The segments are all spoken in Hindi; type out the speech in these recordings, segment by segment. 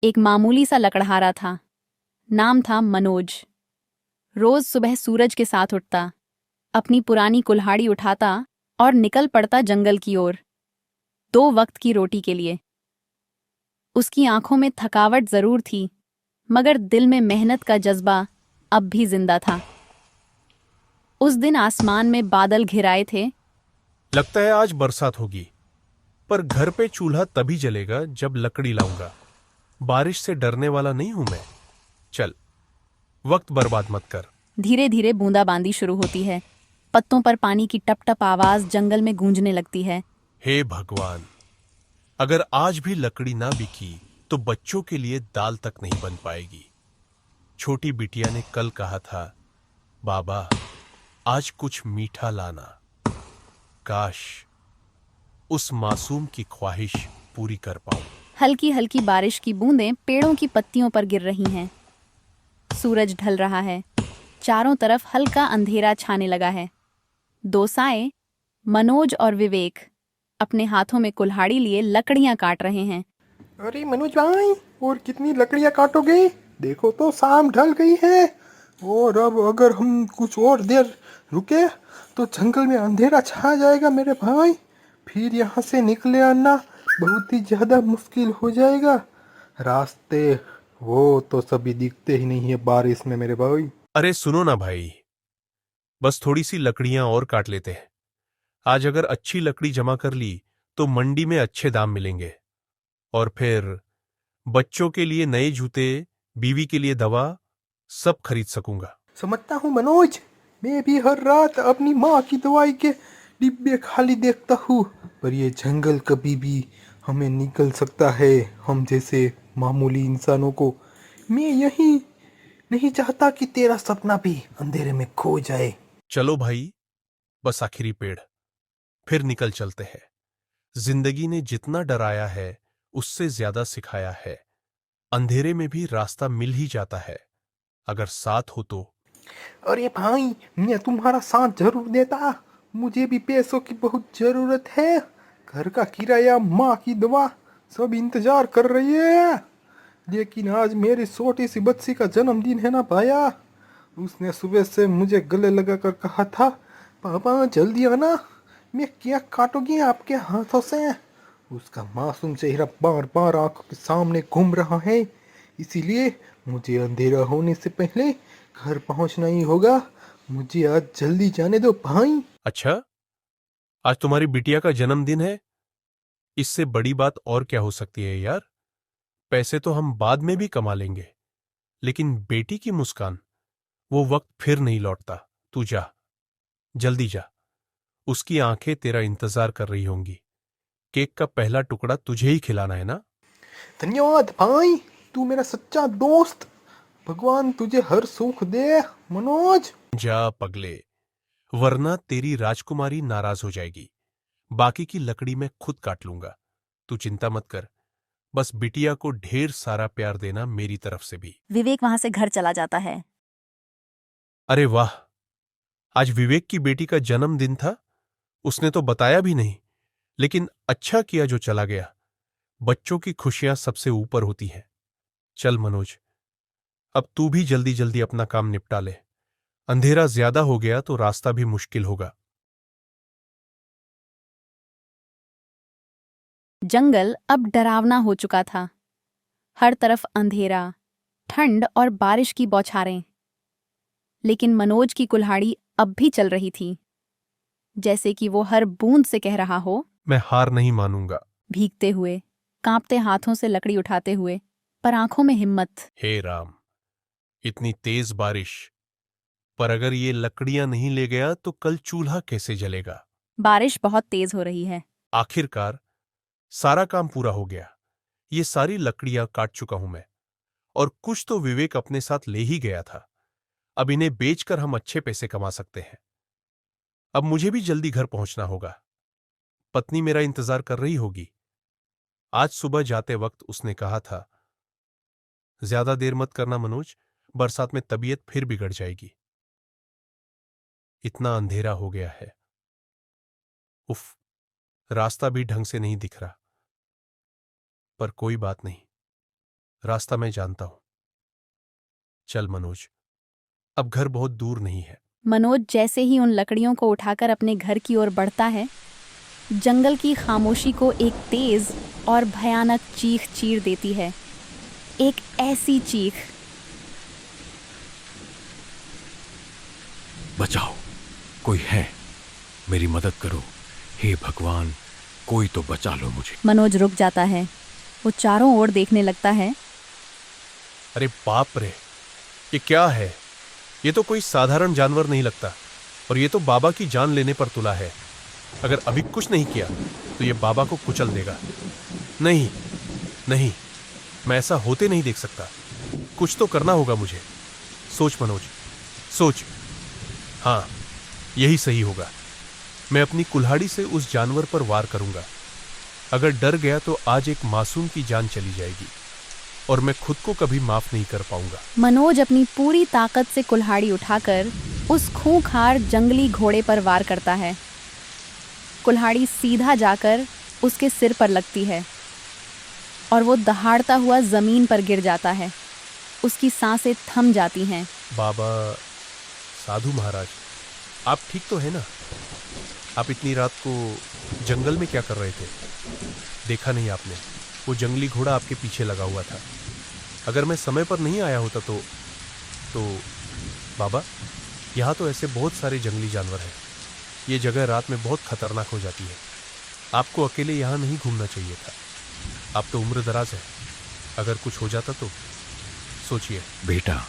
एक मामूली सा लकड़हारा था। नाम था मनोज। रोज सुबह सूरज के साथ उठता, अपनी पुरानी कुल्हाड़ी उठाता और निकल पड़ता जंगल की ओर, 2 वक्त की रोटी के लिए। उसकी आंखों में थकावट जरूर थी, मगर दिल में मेहनत का जज्बा अब भी जिंदा था। उस दिन आसमान में बादल घिराए थे। लगता है आज बरसात होगी, पर घर पे चूल्हा तभी जलेगा जब लकड़ी लाऊंगा। बारिश से डरने वाला नहीं हूं मैं। चल, वक्त बर्बाद मत कर। धीरे धीरे बूंदाबांदी शुरू होती है। पत्तों पर पानी की टप टप आवाज जंगल में गूंजने लगती है। हे भगवान, अगर आज भी लकड़ी ना बिकी तो बच्चों के लिए दाल तक नहीं बन पाएगी। छोटी बिटिया ने कल कहा था, बाबा आज कुछ मीठा लाना। काश उस मासूम की ख्वाहिश पूरी कर पाऊं। हल्की हल्की बारिश की बूंदें पेड़ों की पत्तियों पर गिर रही हैं। सूरज ढल रहा है। चारों तरफ हल्का अंधेरा छाने लगा है। दो साए, मनोज और विवेक, अपने हाथों में कुल्हाड़ी लिए लकड़ियां काट रहे हैं। अरे मनोज भाई, और कितनी लकड़ियां काटोगे? देखो तो शाम ढल गई है। और अब अगर हम कुछ और देर रुके तो जंगल में अंधेरा छा जाएगा मेरे भाई। फिर यहाँ से निकले आना बहुत ही ज़्यादा मुश्किल हो जाएगा। रास्ते वो तो सभी दिखते ही नहीं है बारिश में मेरे भाई। अरे सुनो ना भाई, बस थोड़ी सी लकड़ियां और काट लेते हैं। आज अगर अच्छी लकड़ी जमा कर ली तो मंडी में अच्छे दाम मिलेंगे, और फिर बच्चों के लिए नए जूते, बीवी के लिए दवा, सब खरीद सकूंगा। समझता हूँ मनोज, मैं भी हर रात अपनी माँ की दवाई के डिब्बे खाली देखता हूँ। पर ये जंगल कभी भी हमें निकल सकता है, हम जैसे मामूली इंसानों को। मैं यही नहीं चाहता कि तेरा सपना भी अंधेरे में खो जाए। चलो भाई, बस आखिरी पेड़, फिर निकल चलते हैं। जिंदगी ने जितना डराया है उससे ज्यादा सिखाया है। अंधेरे में भी रास्ता मिल ही जाता है, अगर साथ हो तो। अरे भाई, मैं तुम्हारा साथ जरूर देता। मुझे भी पैसों की बहुत जरूरत है। घर का किराया, माँ की दवा, सब इंतजार कर रही है। लेकिन आज मेरी छोटी सी बच्ची का जन्मदिन है ना भाया। उसने सुबह से मुझे गले लगाकर कहा था, पापा जल्दी आना, मैं केक काटूंगी आपके हाथों से। उसका मासूम चेहरा बार बार आंखों के सामने घूम रहा है। इसीलिए मुझे अंधेरा होने से पहले घर पहुंचना ही होगा। मुझे आज जल्दी जाने दो भाई। अच्छा, आज तुम्हारी बिटिया का जन्मदिन है? इससे बड़ी बात और क्या हो सकती है यार। पैसे तो हम बाद में भी कमा लेंगे, लेकिन बेटी की मुस्कान, वो वक्त फिर नहीं लौटता। तू जा, जल्दी जा। उसकी आंखें तेरा इंतजार कर रही होंगी। केक का पहला टुकड़ा तुझे ही खिलाना है ना? धन्यवाद भाई, तू मेरा सच्चा दोस्त। भगवान तुझे हर सुख दे मनोज। जा पगले, वरना तेरी राजकुमारी नाराज हो जाएगी। बाकी की लकड़ी मैं खुद काट लूंगा। तू चिंता मत कर। बस बिटिया को ढेर सारा प्यार देना मेरी तरफ से भी। विवेक वहां से घर चला जाता है। अरे वाह, आज विवेक की बेटी का जन्मदिन था। उसने तो बताया भी नहीं, लेकिन अच्छा किया जो चला गया। बच्चों की खुशियां सबसे ऊपर होती हैं। चल मनोज, अब तू भी जल्दी जल्दी अपना काम निपटा ले। अंधेरा ज्यादा हो गया तो रास्ता भी मुश्किल होगा। जंगल अब डरावना हो चुका था। हर तरफ अंधेरा, ठंड और बारिश की बौछारें। लेकिन मनोज की कुल्हाड़ी अब भी चल रही थी, जैसे कि वो हर बूंद से कह रहा हो। मैं हार नहीं मानूंगा। भीगते हुए, कांपते हाथों से लकड़ी उठाते हुए, पर आंखों में हिम्मत। हे राम, इतनी तेज बारिश, पर अगर ये लकड़ियां नहीं ले गया तो कल चूल्हा कैसे जलेगा? बारिश बहुत तेज हो रही है। आखिरकार सारा काम पूरा हो गया। ये सारी लकड़ियां काट चुका हूं मैं, और कुछ तो विवेक अपने साथ ले ही गया था। अब इन्हें बेचकर हम अच्छे पैसे कमा सकते हैं। अब मुझे भी जल्दी घर पहुंचना होगा। पत्नी मेरा इंतजार कर रही होगी। आज सुबह जाते वक्त उसने कहा था, ज्यादा देर मत करना मनोज, बरसात में तबीयत फिर बिगड़ जाएगी। इतना अंधेरा हो गया है। उफ, रास्ता भी ढंग से नहीं दिख रहा। पर कोई बात नहीं, रास्ता मैं जानता हूं। चल मनोज, अब घर बहुत दूर नहीं है। मनोज जैसे ही उन लकड़ियों को उठाकर अपने घर की ओर बढ़ता है, जंगल की खामोशी को एक तेज और भयानक चीख चीर देती है। एक ऐसी चीख, बचाओ, कोई है, मेरी मदद करो, हे भगवान, कोई तो बचा लो मुझे। मनोज रुक जाता है। वो चारों ओर देखने लगता है। अरे बाप रे, ये क्या है? ये तो कोई साधारण जानवर नहीं लगता, और ये तो बाबा की जान लेने पर तुला है। अगर अभी कुछ नहीं किया तो ये बाबा को कुचल देगा। नहीं नहीं, मैं ऐसा होते नहीं देख सकता। कुछ तो करना होगा मुझे। सोच मनोज, सोच। हाँ, यही सही होगा। मैं अपनी कुल्हाड़ी से उस जानवर पर वार करूंगा। अगर डर गया तो आज एक मासूम की जान चली जाएगी, और मैं खुद को कभी माफ नहीं कर पाऊंगा। मनोज अपनी पूरी ताकत से कुल्हाड़ी उठाकर उस खूंखार जंगली घोड़े पर वार करता है। कुल्हाड़ी सीधा जाकर उसके सिर पर लगती है और वो दहाड़ता हुआ जमीन पर गिर जाता है। उसकी सांसें थम जाती हैं। बाबा, साधु महाराज, आप ठीक तो है ना? आप इतनी रात को जंगल में क्या कर रहे थे? देखा नहीं आपने? वो जंगली घोड़ा आपके पीछे लगा हुआ था। अगर मैं समय पर नहीं आया होता तो बाबा, यहाँ तो ऐसे बहुत सारे जंगली जानवर हैं। ये जगह रात में बहुत खतरनाक हो जाती है। आपको अकेले यहाँ नहीं घूमना चाहिए था। आप तो उम्र दराज है, अगर कुछ हो जाता तो सोचिए। बेटा,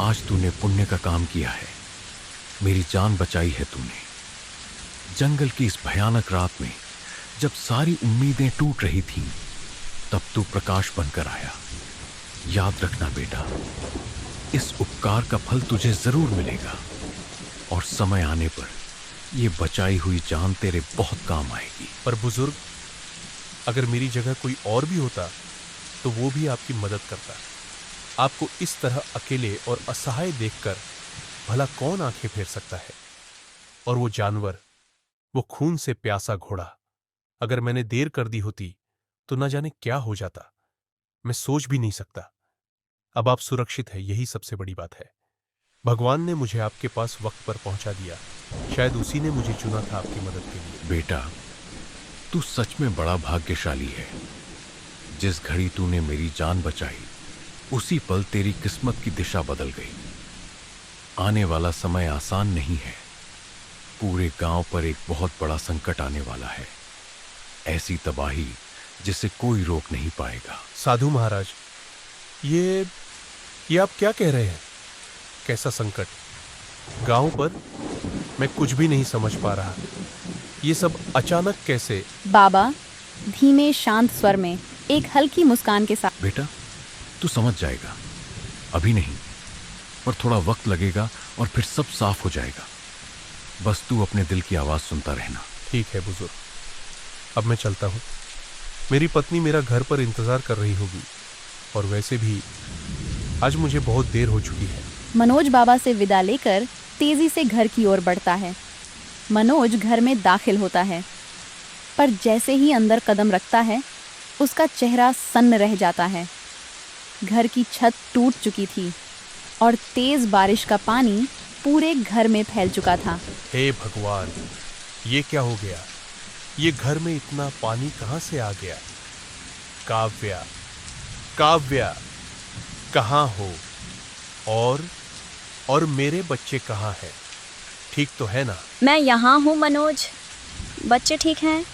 आज तूने पुण्य का काम किया है, मेरी जान बचाई है तूने। जंगल की इस भयानक रात में जब सारी उम्मीदें टूट रही थीं, तब तू प्रकाश बनकर आया। याद रखना बेटा, इस उपकार का फल तुझे जरूर मिलेगा, और समय आने पर ये बचाई हुई जान तेरे बहुत काम आएगी। पर बुजुर्ग, अगर मेरी जगह कोई और भी होता तो वो भी आपकी मदद करता। आपको इस तरह अकेले और असहाय देखकर भला कौन आंखें फेर सकता है? और वो जानवर, वो खून से प्यासा घोड़ा, अगर मैंने देर कर दी होती तो न जाने क्या हो जाता। मैं सोच भी नहीं सकता। अब आप सुरक्षित है, यही सबसे बड़ी बात है। भगवान ने मुझे आपके पास वक्त पर पहुंचा दिया। शायद उसी ने मुझे चुना था आपकी मदद के लिए। बेटा, तू सच में बड़ा भाग्यशाली है। जिस घड़ी तूने मेरी जान बचाई, उसी पल तेरी किस्मत की दिशा बदल गई। आने वाला समय आसान नहीं है। पूरे गांव पर एक बहुत बड़ा संकट आने वाला है, ऐसी तबाही जिसे कोई रोक नहीं पाएगा। साधु महाराज, ये आप क्या कह रहे हैं? कैसा संकट? गांव पर? मैं कुछ भी नहीं समझ पा रहा। ये सब अचानक कैसे? बाबा धीमे शांत स्वर में एक हल्की मुस्कान के साथ, बेटा, तू समझ जाएगा। अभी नहीं, पर थोड़ा वक्त लगेगा और फिर सब साफ हो जाएगा। बस तू अपने दिल की आवाज सुनता रहना। ठीक है बुजुर्ग, अब मैं चलता हूं। मेरी पत्नी मेरा घर पर इंतजार कर रही होगी, और वैसे भी आज मुझे बहुत देर हो चुकी है। मनोज बाबा से विदा लेकर तेजी से घर की ओर बढ़ता है। मनोज घर में दाखिल होता है, पर जैसे ही अंदर कदम रखता है, उसका चेहरा सन्न रह जाता है। घर की छत टूट चुकी थी और तेज बारिश का पानी पूरे घर में फैल चुका था। हे भगवान, ये क्या हो गया? ये घर में इतना पानी कहां से आ गया? काव्या, काव्या, कहां हो? और मेरे बच्चे कहां हैं? ठीक तो है ना? मैं यहाँ हूँ मनोज, बच्चे ठीक हैं।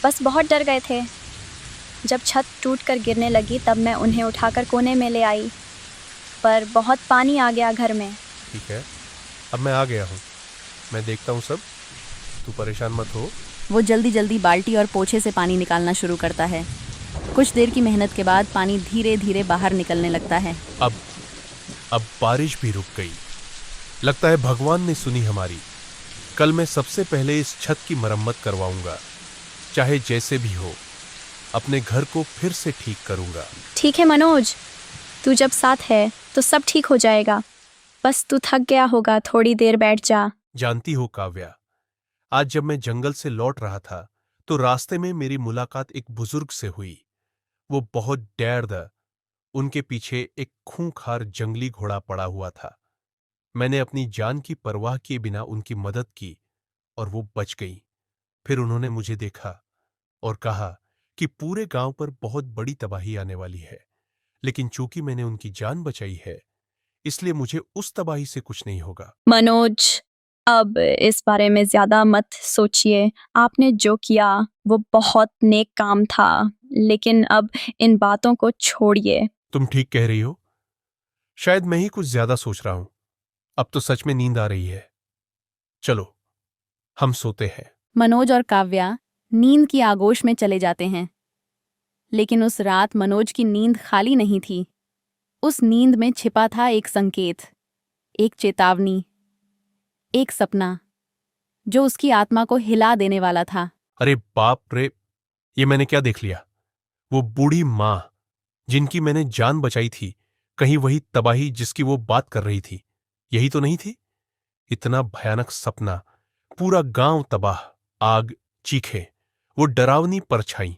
बस बहुत डर गए थे। जब छत टूटकर गिरने लगी तब मैं उन्हें उठाकर कोने में ले आई, पर बहुत पानी आ गया घर में। ठीक है, अब मैं आ गया हूं। मैं देखता हूं सब, तू परेशान मत हो। वो जल्दी जल्दी बाल्टी और पोछे से पानी निकालना शुरू करता है। कुछ देर की मेहनत के बाद पानी धीरे धीरे बाहर निकलने लगता है। अब बारिश भी रुक गई। लगता है भगवान ने सुनी हमारी। कल मैं सबसे पहले इस छत की मरम्मत करवाऊंगा, चाहे जैसे भी हो। अपने घर को फिर से ठीक करूंगा। ठीक है मनोज, तू जब साथ है तो सब ठीक हो जाएगा। बस तू थक गया होगा, थोड़ी देर बैठ जा। जानती हो काव्या, आज जब मैं जंगल से लौट रहा था तो रास्ते में मेरी मुलाकात एक बुजुर्ग से हुई। वो बहुत डैर्द उनके पीछे एक खूंखार जंगली घोड़ा पड़ा हुआ था। मैंने अपनी जान की परवाह किए बिना उनकी मदद की और वो बच गई। फिर उन्होंने मुझे देखा और कहा कि पूरे गांव पर बहुत बड़ी तबाही आने वाली है, लेकिन चूंकि मैंने उनकी जान बचाई है, इसलिए मुझे उस तबाही से कुछ नहीं होगा। मनोज, अब इस बारे में ज्यादा मत सोचिए। आपने जो किया वो बहुत नेक काम था, लेकिन अब इन बातों को छोड़िए। तुम ठीक कह रही हो। शायद मैं ही कुछ ज्यादा सोच रहा हूं। अब तो सच में नींद आ रही है। चलो, हम सोते हैं। मनोज और काव्या नींद की आगोश में चले जाते हैं। लेकिन उस रात मनोज की नींद खाली नहीं थी। उस नींद में छिपा था एक संकेत, एक चेतावनी, एक सपना जो उसकी आत्मा को हिला देने वाला था। अरे बाप रे, ये मैंने क्या देख लिया? वो बूढ़ी मां जिनकी मैंने जान बचाई थी, कहीं वही तबाही जिसकी वो बात कर रही थी, यही तो नहीं थी? इतना भयानक सपना, पूरा गांव तबाह, आग, चीखे, वो डरावनी परछाई,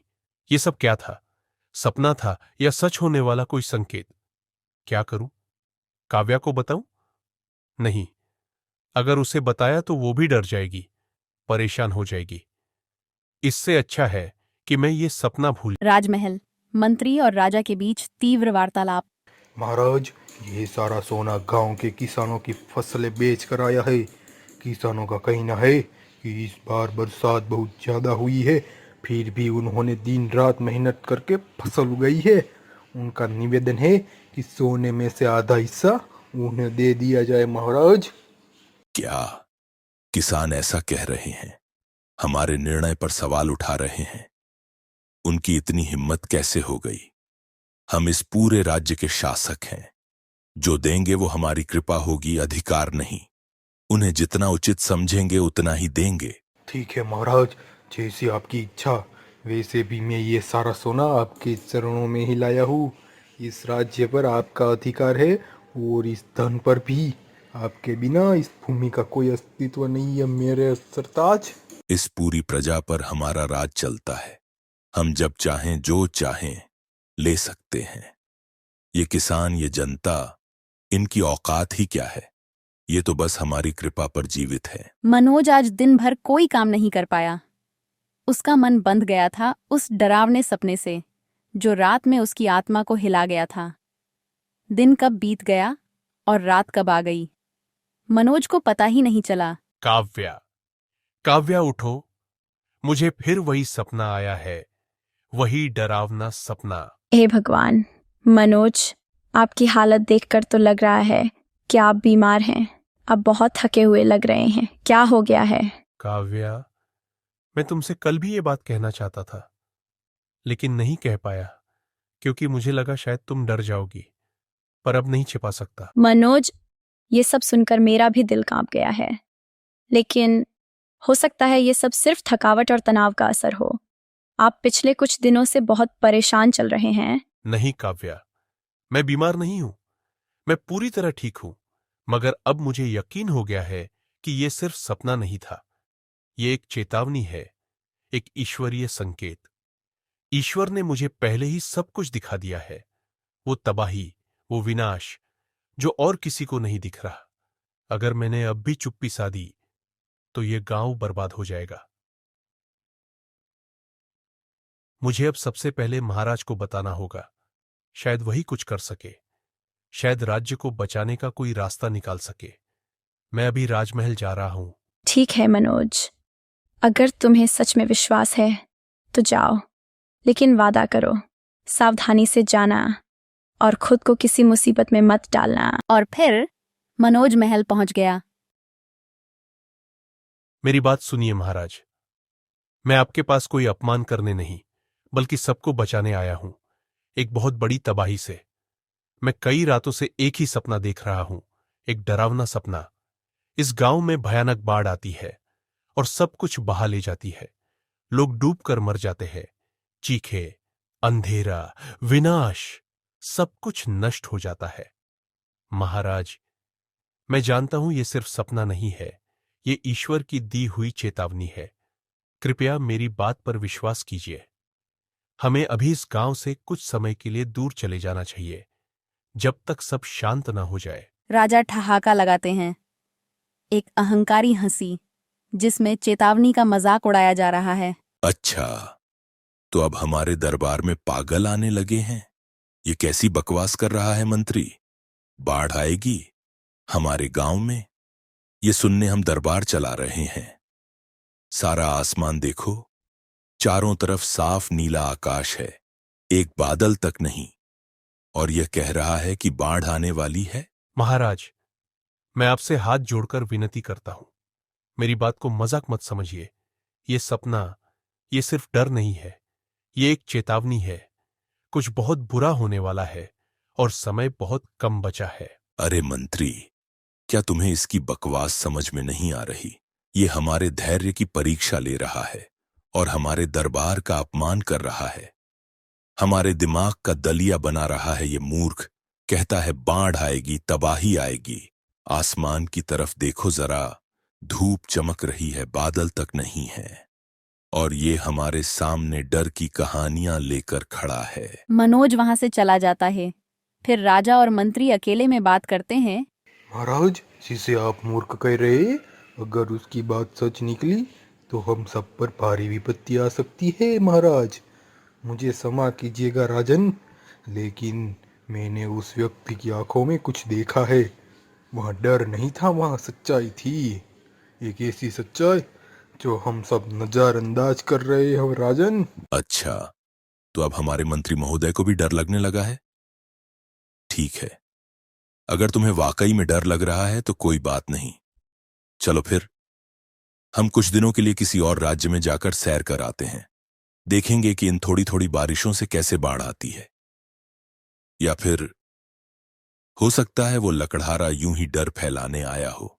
ये सब क्या था? सपना था या सच होने वाला कोई संकेत? क्या करूं? काव्या को बताऊं? नहीं, अगर उसे बताया तो वो भी डर जाएगी, परेशान हो जाएगी। इससे अच्छा है कि मैं ये सपना भूल। राजमहल, मंत्री और राजा के बीच तीव्र वार्तालाप। महाराज, ये सारा सोना गांव के किसानों की फसलें बेच कर आया है। किसानों का कहना है कि इस बार बरसात बहुत ज़्यादा हुई है, फिर भी उन्होंने दिन रात मेहनत करके फसल उगाई है। उनका निवेदन है कि सोने में से आधा हिस्सा उन्हें दे दिया जाए महाराज। क्या किसान ऐसा कह रहे हैं? हमारे निर्णय पर सवाल उठा रहे हैं। उनकी इतनी हिम्मत कैसे हो गई? हम इस पूरे राज्य के शासक हैं। जो देंगे वो हमारी कृपा होगी, अधिकार नहीं। उन्हें जितना उचित समझेंगे उतना ही देंगे। ठीक है महाराज, जैसी आपकी इच्छा। वैसे भी मैं ये सारा सोना आपके चरणों में ही लाया हूँ। इस राज्य पर आपका अधिकार है और इस धन पर भी। आपके बिना इस भूमि का कोई अस्तित्व नहीं है मेरे सरताज। इस पूरी प्रजा पर हमारा राज चलता है। हम जब चाहें जो चाहें ले सकते हैं। ये किसान, ये जनता, इनकी औकात ही क्या है? ये तो बस हमारी कृपा पर जीवित है। मनोज आज दिन भर कोई काम नहीं कर पाया। उसका मन बंध गया था उस डरावने सपने से जो रात में उसकी आत्मा को हिला गया था। दिन कब बीत गया और रात कब आ गई, मनोज को पता ही नहीं चला। काव्या, काव्या उठो, मुझे फिर वही सपना आया है, वही डरावना सपना। हे भगवान, मनोज, आपकी हालत देखकर तो लग रहा है कि आप बीमार हैं। आप बहुत थके हुए लग रहे हैं। क्या हो गया है? काव्या, मैं तुमसे कल भी ये बात कहना चाहता था, लेकिन नहीं कह पाया क्योंकि मुझे लगा शायद तुम डर जाओगी, पर अब नहीं छिपा सकता। मनोज, ये सब सुनकर मेरा भी दिल कांप गया है, लेकिन हो सकता है ये सब सिर्फ थकावट और तनाव का असर हो। आप पिछले कुछ दिनों से बहुत परेशान चल रहे हैं। नहीं काव्या, मैं बीमार नहीं हूं, मैं पूरी तरह ठीक हूं, मगर अब मुझे यकीन हो गया है कि ये सिर्फ सपना नहीं था। ये एक चेतावनी है, एक ईश्वरीय संकेत। ईश्वर ने मुझे पहले ही सब कुछ दिखा दिया है, वो तबाही, वो विनाश जो और किसी को नहीं दिख रहा। अगर मैंने अब भी चुप्पी साधी तो ये गांव बर्बाद हो जाएगा। मुझे अब सबसे पहले महाराज को बताना होगा, शायद वही कुछ कर सके, शायद राज्य को बचाने का कोई रास्ता निकाल सके। मैं अभी राजमहल जा रहा हूं। ठीक है मनोज, अगर तुम्हें सच में विश्वास है तो जाओ, लेकिन वादा करो, सावधानी से जाना और खुद को किसी मुसीबत में मत डालना। और फिर मनोज महल पहुंच गया। मेरी बात सुनिए महाराज, मैं आपके पास कोई अपमान करने नहीं, बल्कि सबको बचाने आया हूं, एक बहुत बड़ी तबाही से। मैं कई रातों से एक ही सपना देख रहा हूं, एक डरावना सपना। इस गांव में भयानक बाढ़ आती है और सब कुछ बहा ले जाती है। लोग डूबकर मर जाते हैं। चीखे, अंधेरा, विनाश, सब कुछ नष्ट हो जाता है। महाराज, मैं जानता हूं ये सिर्फ सपना नहीं है, ये ईश्वर की दी हुई चेतावनी है। कृपया मेरी बात पर विश्वास कीजिए। हमें अभी इस गांव से कुछ समय के लिए दूर चले जाना चाहिए। जब तक सब शांत न हो जाए। राजा ठहाका लगाते हैं, एक अहंकारी हंसी जिसमें चेतावनी का मजाक उड़ाया जा रहा है। अच्छा, तो अब हमारे दरबार में पागल आने लगे हैं। ये कैसी बकवास कर रहा है मंत्री? बाढ़ आएगी हमारे गांव में, ये सुनने हम दरबार चला रहे हैं। सारा आसमान देखो, चारों तरफ साफ नीला आकाश है, एक बादल तक नहीं, और यह कह रहा है कि बाढ़ आने वाली है। महाराज, मैं आपसे हाथ जोड़कर विनती करता हूं, मेरी बात को मजाक मत समझिए। ये सपना, ये सिर्फ डर नहीं है, ये एक चेतावनी है। कुछ बहुत बुरा होने वाला है और समय बहुत कम बचा है। अरे मंत्री, क्या तुम्हें इसकी बकवास समझ में नहीं आ रही? ये हमारे धैर्य की परीक्षा ले रहा है और हमारे दरबार का अपमान कर रहा है। हमारे दिमाग का दलिया बना रहा है ये मूर्ख। कहता है बाढ़ आएगी, तबाही आएगी। आसमान की तरफ देखो जरा, धूप चमक रही है, बादल तक नहीं है, और ये हमारे सामने डर की कहानियां लेकर खड़ा है। मनोज वहां से चला जाता है। फिर राजा और मंत्री अकेले में बात करते हैं। महाराज, जिसे आप मूर्ख कह रहे, अगर उसकी बात सच निकली तो हम सब पर भारी विपत्ति आ सकती है। महाराज, मुझे क्षमा कीजिएगा राजन, लेकिन मैंने उस व्यक्ति की आंखों में कुछ देखा है। वहाँ डर नहीं था, वहाँ सच्चाई थी। एक ऐसी सच्चाई जो हम सब नजरअंदाज कर रहे हैं राजन। अच्छा, तो अब हमारे मंत्री महोदय को भी डर लगने लगा है? ठीक है, अगर तुम्हें वाकई में डर लग रहा है तो कोई बात नहीं। चलो फिर हम कुछ दिनों के लिए किसी और राज्य में जाकर सैर कर आते हैं। देखेंगे कि इन थोड़ी थोड़ी बारिशों से कैसे बाढ़ आती है। या फिर हो सकता है वो लकड़हारा यूं ही डर फैलाने आया हो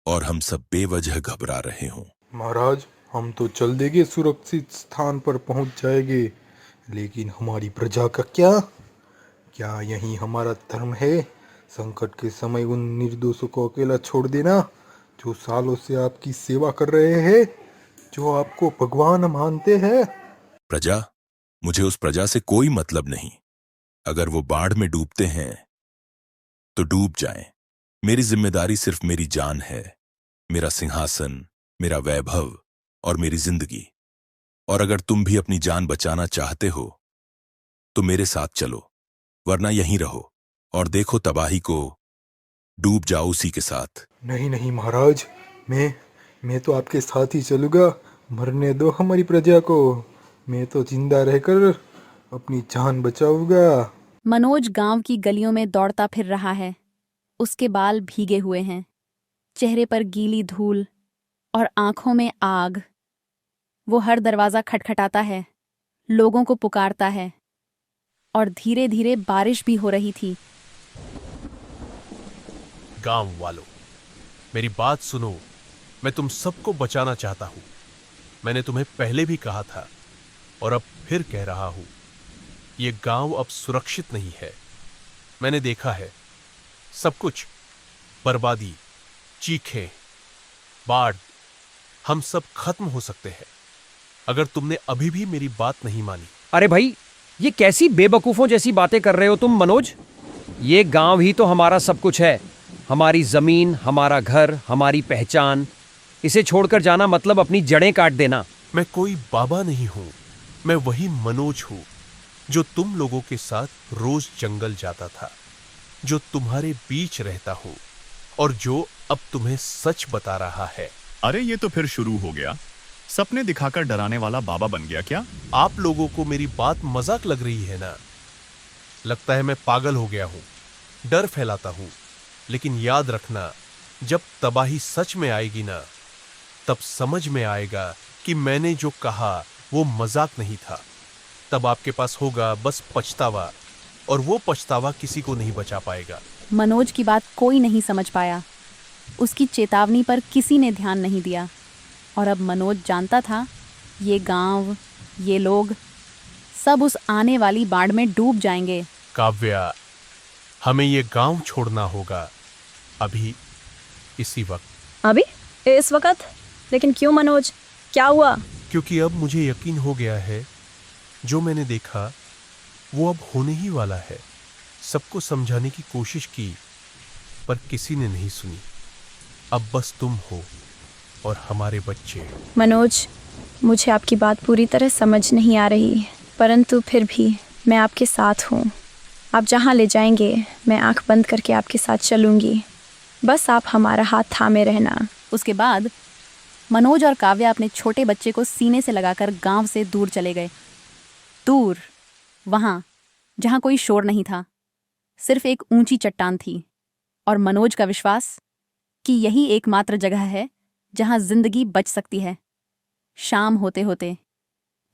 और हम सब बेवजह घबरा रहे हों। महाराज, हम तो चल देंगे, सुरक्षित स्थान पर पहुंच जाएंगे, लेकिन हमारी प्रजा का क्या? क्या यही हमारा धर्म है? संकट के समय उन निर्दोषों को अकेला छोड़ देना जो सालों से आपकी सेवा कर रहे हैं, जो आपको भगवान मानते हैं। प्रजा? मुझे उस प्रजा से कोई मतलब नहीं। अगर वो बाढ़ में डूबते हैं तो डूब जाएं। मेरी जिम्मेदारी सिर्फ मेरी जान है, मेरा सिंहासन, मेरा वैभव और मेरी जिंदगी। और अगर तुम भी अपनी जान बचाना चाहते हो तो मेरे साथ चलो, वरना यहीं रहो और देखो तबाही को, डूब जाओ उसी के साथ। नहीं नहीं महाराज, मैं तो आपके साथ ही चलूंगा। मरने दो हमारी प्रजा को, मैं तो जिंदा रहकर अपनी जान बचाऊंगा। मनोज गांव की गलियों में दौड़ता फिर रहा है। उसके बाल भीगे हुए हैं, चेहरे पर गीली धूल और आंखों में आग। वो हर दरवाजा खटखटाता है, लोगों को पुकारता है, और धीरे धीरे बारिश भी हो रही थी। गांव वालों, मेरी बात सुनो, मैं तुम सबको बचाना चाहता हूं। मैंने तुम्हें पहले भी कहा था और अब फिर कह रहा हूं, ये गांव अब सुरक्षित नहीं है। मैंने देखा है सब कुछ, बर्बादी, चीखें, बाढ़, हम सब खत्म हो सकते हैं अगर तुमने अभी भी मेरी बात नहीं मानी। अरे भाई, ये कैसी बेवकूफों जैसी बातें कर रहे हो तुम मनोज? ये गांव ही तो हमारा सब कुछ है, हमारी जमीन, हमारा घर, हमारी पहचान। इसे छोड़कर जाना मतलब अपनी जड़ें काट देना। मैं कोई बाबा नहीं हूं, मैं वही मनोज हूं जो तुम लोगों के साथ रोज जंगल जाता था, जो तुम्हारे बीच रहता हूं और जो अब तुम्हें सच बता रहा है। अरे ये तो फिर शुरू हो गया, सपने दिखाकर डराने वाला बाबा बन गया क्या? आप लोगों को मेरी बात मजाक लग रही है ना? लगता है मैं पागल हो गया हूं, डर फैलाता हूं। लेकिन याद रखना, जब तबाही सच में आएगी ना, तब समझ में आएगा कि मैंने जो कहा वो मजाक नहीं था। तब आपके पास होगा बस पछतावा, और वो पछतावा किसी को नहीं बचा पाएगा। मनोज की बात कोई नहीं समझ पाया। उसकी चेतावनी पर किसी ने ध्यान नहीं दिया, और अब मनोज जानता था, ये गांव, ये लोग, सब उस आने वाली बाढ़ में डूब जाएंगे। काव्या, हमें ये गांव छोड़ना होगा, अभी, इसी वक्त। अभी? इस वक्त? लेकिन क्यों मनोज, क्या हुआ? क्योंकि अब मुझे यकीन हो गया है, जो मैंने देखा वो अब होने ही वाला है। सबको समझाने की कोशिश की, पर किसी ने नहीं सुनी। अब बस तुम हो और हमारे बच्चे। मनोज, मुझे आपकी बात पूरी तरह समझ नहीं आ रही, परंतु फिर भी मैं आपके साथ हूँ। आप जहाँ ले जाएंगे मैं आंख बंद करके आपके साथ चलूँगी। बस आप हमारा हाथ थामे रहना। उसके बाद मनोज और काव्या अपने छोटे बच्चे को सीने से लगाकर गांव से दूर चले गए। दूर, वहां जहां कोई शोर नहीं था, सिर्फ एक ऊंची चट्टान थी और मनोज का विश्वास कि यही एकमात्र जगह है जहां जिंदगी बच सकती है। शाम होते होते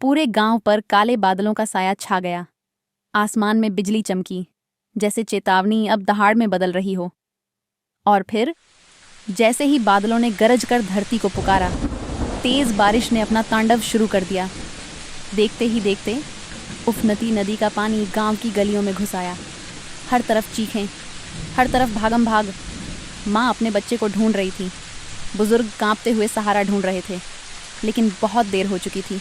पूरे गांव पर काले बादलों का साया छा गया। आसमान में बिजली चमकी, जैसे चेतावनी अब दहाड़ में बदल रही हो। और फिर जैसे ही बादलों ने गरज कर धरती को पुकारा, तेज बारिश ने अपना तांडव शुरू कर दिया। देखते ही देखते उफनती नदी का पानी गांव की गलियों में घुस आया। हर तरफ चीखें, हर तरफ भागम भाग। माँ अपने बच्चे को ढूंढ रही थी, बुजुर्ग कांपते हुए सहारा ढूंढ रहे थे, लेकिन बहुत देर हो चुकी थी।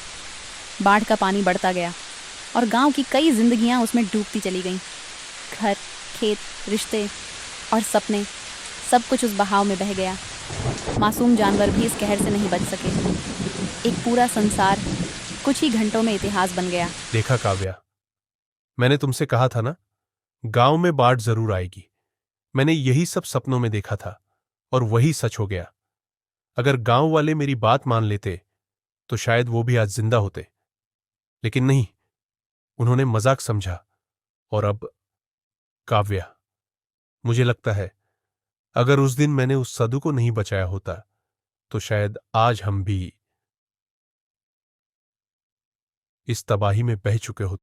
बाढ़ का पानी बढ़ता गया और गांव की कई जिंदगियां उसमें डूबती चली गईं। घर, खेत, रिश्ते और सपने, सब कुछ उस बहाव में बह गया। मासूम जानवर भी इस कहर से नहीं बच सके। एक पूरा संसार कुछ ही घंटों में इतिहास बन गया। देखा काव्या, मैंने तुमसे कहा था ना, गांव में बाढ़ जरूर आएगी। मैंने यही सब सपनों में देखा था और वही सच हो गया। अगर गांव वाले मेरी बात मान लेते तो शायद वो भी आज जिंदा होते, लेकिन नहीं, उन्होंने मजाक समझा। और अब काव्या, मुझे लगता है अगर उस दिन मैंने उस सदु को नहीं बचाया होता तो शायद आज हम भी इस तबाही में बह चुके होते।